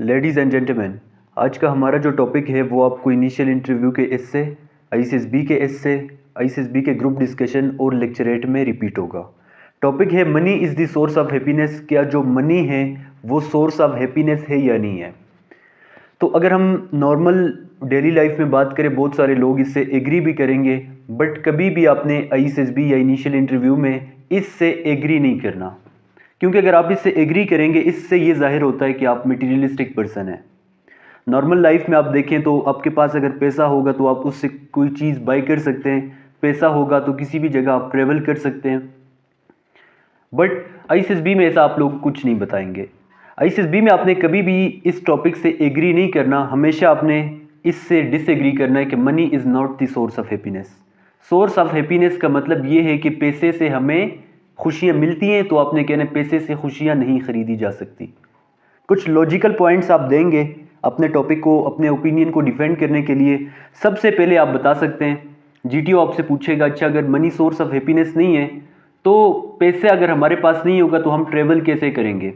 Ladies and gentleman, आज का हमारा जो टॉपिक है वो आपको इनिशियल इंटरव्यू के एस्से, आईसीएसबी के एस्से, आईसीएसबी के ग्रुप डिस्कशन और लेक्चरेट में रिपीट होगा। टॉपिक है money is the source of happiness. क्या जो मनी है वो सोर्स ऑफ हैप्पीनेस है या नहीं है? तो अगर हम नॉर्मल डेली लाइफ में बात करें, बहुत सारे लोग इससे एग्री भी करेंगे, बट कभी भी आपने आईसीएसबी या इनिशियल इंटरव्यू में इससे एग्री नहीं करना, क्योंकि अगर आप इससे एग्री करेंगे, इससे ये जाहिर होता है कि आप मटीरियलिस्टिक पर्सन हैं। नॉर्मल लाइफ में आप देखें तो आपके पास अगर पैसा होगा तो आप उससे कोई चीज़ बाय कर सकते हैं, पैसा होगा तो किसी भी जगह आप ट्रेवल कर सकते हैं। बट आईसीएसबी में ऐसा आप लोग कुछ नहीं बताएंगे। आईसीएसबी में आपने कभी भी इस टॉपिक से एग्री नहीं करना, हमेशा आपने इससे डिसएग्री करना है कि money is not the source of happiness. Source of happiness का मतलब ये है कि पैसे से हमें खुशियाँ मिलती हैं, तो आपने कहना पैसे से खुशियाँ नहीं खरीदी जा सकती। कुछ लॉजिकल पॉइंट्स आप देंगे अपने टॉपिक को, अपने ओपिनियन को डिफेंड करने के लिए। सबसे पहले आप बता सकते हैं, जीटीओ आपसे पूछेगा अच्छा अगर मनी सोर्स ऑफ हैप्पीनेस नहीं है तो पैसे अगर हमारे पास नहीं होगा तो हम ट्रेवल कैसे करेंगे?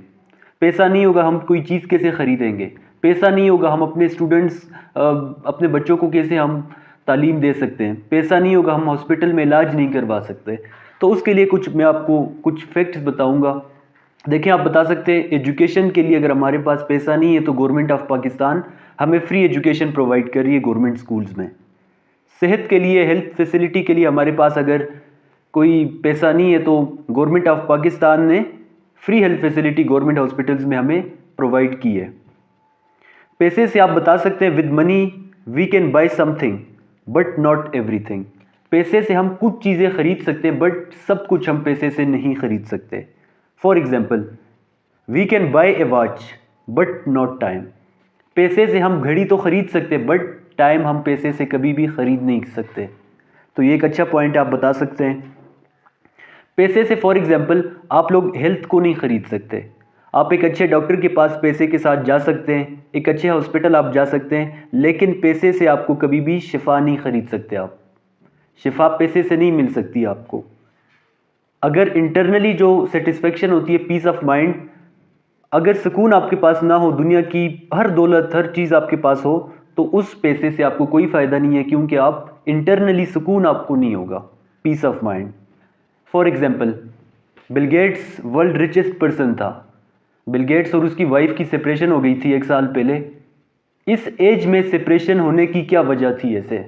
पैसा नहीं होगा हम कोई चीज़ कैसे खरीदेंगे? पैसा नहीं होगा हम अपने स्टूडेंट्स, अपने बच्चों को कैसे हम तालीम दे सकते हैं? पैसा नहीं होगा हम हॉस्पिटल में इलाज नहीं करवा सकते। तो उसके लिए मैं आपको कुछ फैक्ट्स बताऊंगा। देखिए, आप बता सकते हैं एजुकेशन के लिए अगर हमारे पास पैसा नहीं है तो गवर्नमेंट ऑफ पाकिस्तान हमें फ्री एजुकेशन प्रोवाइड कर रही है गवर्नमेंट स्कूल्स में। सेहत के लिए, हेल्थ फैसिलिटी के लिए हमारे पास अगर कोई पैसा नहीं है तो गवर्नमेंट ऑफ पाकिस्तान ने free health facility government hospitals में हमें प्रोवाइड की है। पैसे से आप बता सकते हैं with money we can buy something but not everything. पैसे से हम कुछ चीज़ें खरीद सकते हैं बट सब कुछ हम पैसे से नहीं खरीद सकते। For example, we can buy a watch but not time. पैसे से हम घड़ी तो खरीद सकते बट टाइम हम पैसे से कभी भी खरीद नहीं सकते। तो ये एक अच्छा पॉइंट आप बता सकते हैं। पैसे से फॉर एग्जाम्पल आप लोग हेल्थ को नहीं खरीद सकते। आप एक अच्छे डॉक्टर के पास पैसे के साथ जा सकते हैं, एक अच्छे हॉस्पिटल आप जा सकते हैं, लेकिन पैसे से आपको कभी भी शिफा नहीं खरीद सकते। आप शिफा पैसे से नहीं मिल सकती आपको। अगर इंटरनली जो सेटिस्फेक्शन होती है, पीस ऑफ माइंड, अगर सुकून आपके पास ना हो, दुनिया की हर दौलत हर चीज़ आपके पास हो, तो उस पैसे से आपको कोई फ़ायदा नहीं है, क्योंकि आप इंटरनली सुकून आपको नहीं होगा, peace of mind. For example, Bill Gates world richest person था। बिल गेट्स और उसकी वाइफ की सेपरेशन हो गई थी 1 साल पहले। इस एज में सेपरेशन होने की क्या वजह थी? ऐसे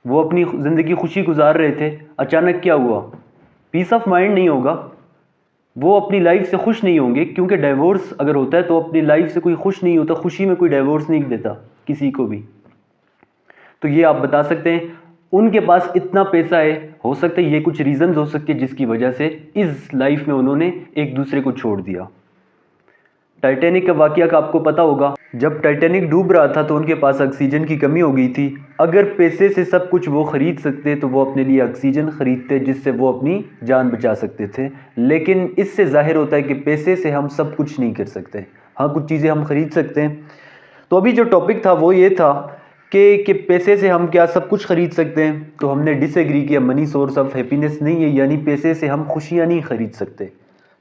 वो अपनी ज़िंदगी खुशी गुजार रहे थे, अचानक क्या हुआ? पीस ऑफ माइंड नहीं होगा, वो अपनी लाइफ से खुश नहीं होंगे, क्योंकि डाइवोर्स अगर होता है तो अपनी लाइफ से कोई खुश नहीं होता, खुशी में कोई डाइवोर्स नहीं देता किसी को भी। तो ये आप बता सकते हैं उनके पास इतना पैसा है, हो सकता है ये कुछ रीजंस हो सकते हैं जिसकी वजह से इस लाइफ में उन्होंने एक दूसरे को छोड़ दिया। टाइटैनिक का वाकया का आपको पता होगा, जब टाइटैनिक डूब रहा था तो उनके पास ऑक्सीजन की कमी हो गई थी। अगर पैसे से सब कुछ वो खरीद सकते तो वो अपने लिए ऑक्सीजन खरीदते जिससे वो अपनी जान बचा सकते थे, लेकिन इससे जाहिर होता है कि पैसे से हम सब कुछ नहीं कर सकते। हाँ, कुछ चीज़ें हम खरीद सकते हैं। तो अभी जो टॉपिक था वो ये था कि पैसे से हम क्या सब कुछ खरीद सकते हैं? तो हमने डिसएग्री किया, मनी सोर्स ऑफ हैप्पीनेस नहीं है, यानी पैसे से हम खुशियाँ नहीं खरीद सकते।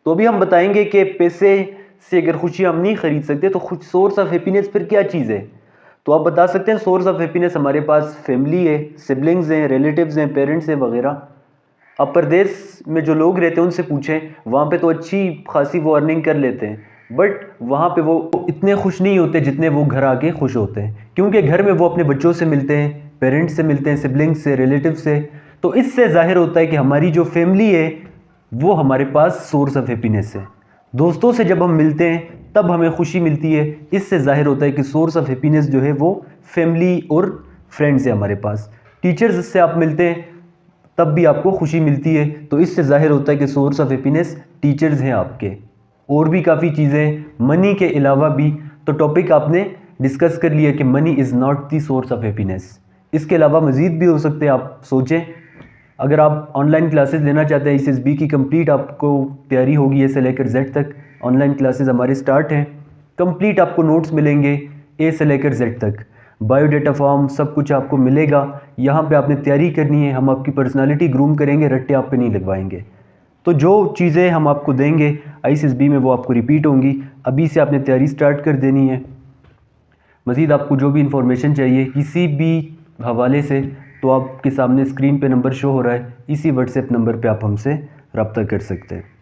तो अभी हम बताएंगे कि पैसे से अगर खुशियाँ हम नहीं खरीद सकते तो सोर्स ऑफ हैप्पीनेस फिर क्या चीज़ है? तो आप बता सकते हैं सोर्स ऑफ हैप्पीनेस हमारे पास फैमिली है, सिबलिंग्स हैं, रिलेटिव्स हैं, पेरेंट्स हैं वगैरह। अब परदेश में जो लोग रहते हैं उनसे पूछें, वहाँ पे तो अच्छी खासी वो अर्निंग कर लेते हैं, बट वहाँ पे वो इतने खुश नहीं होते जितने वो घर आके खुश होते हैं, क्योंकि घर में वो अपने बच्चों से मिलते हैं, पेरेंट्स से मिलते हैं, सिबलिंग्स से, रिलेटिव से। तो इससे जाहिर होता है कि हमारी जो फैमिली है वो हमारे पास सोर्स ऑफ हैप्पीनेस है। दोस्तों से जब हम मिलते हैं तब हमें खुशी मिलती है, इससे जाहिर होता है कि सोर्स ऑफ हैप्पीनेस जो है वो फैमिली और फ्रेंड्स है हमारे पास। टीचर्स से आप मिलते हैं तब भी आपको खुशी मिलती है, तो इससे जाहिर होता है कि सोर्स ऑफ हैप्पीनेस टीचर्स हैं आपके। और भी काफ़ी चीज़ें मनी के अलावा भी। तो टॉपिक आपने डिस्कस कर लिया कि money is not the source of happiness. इसके अलावा मज़ीद भी हो सकते हैं, आप सोचें। अगर आप ऑनलाइन क्लासेस लेना चाहते हैं, आईसीएसबी की कंप्लीट आपको तैयारी होगी ए से लेकर जेड तक। ऑनलाइन क्लासेस हमारे स्टार्ट हैं, कंप्लीट आपको नोट्स मिलेंगे ए से लेकर जेड तक, बायोडाटा फॉर्म सब कुछ आपको मिलेगा। यहाँ पे आपने तैयारी करनी है, हम आपकी पर्सनालिटी ग्रूम करेंगे, रट्टे आप पे नहीं लगवाएंगे। तो जो चीज़ें हम आपको देंगे आईसीएसबी में वो आपको रिपीट होंगी। अभी से आपने तैयारी स्टार्ट कर देनी है। मज़ीद आपको जो भी इंफॉर्मेशन चाहिए किसी भी हवाले से, तो आपके सामने स्क्रीन पे नंबर शो हो रहा है, इसी व्हाट्सएप नंबर पे आप हमसे रब्ता कर सकते हैं।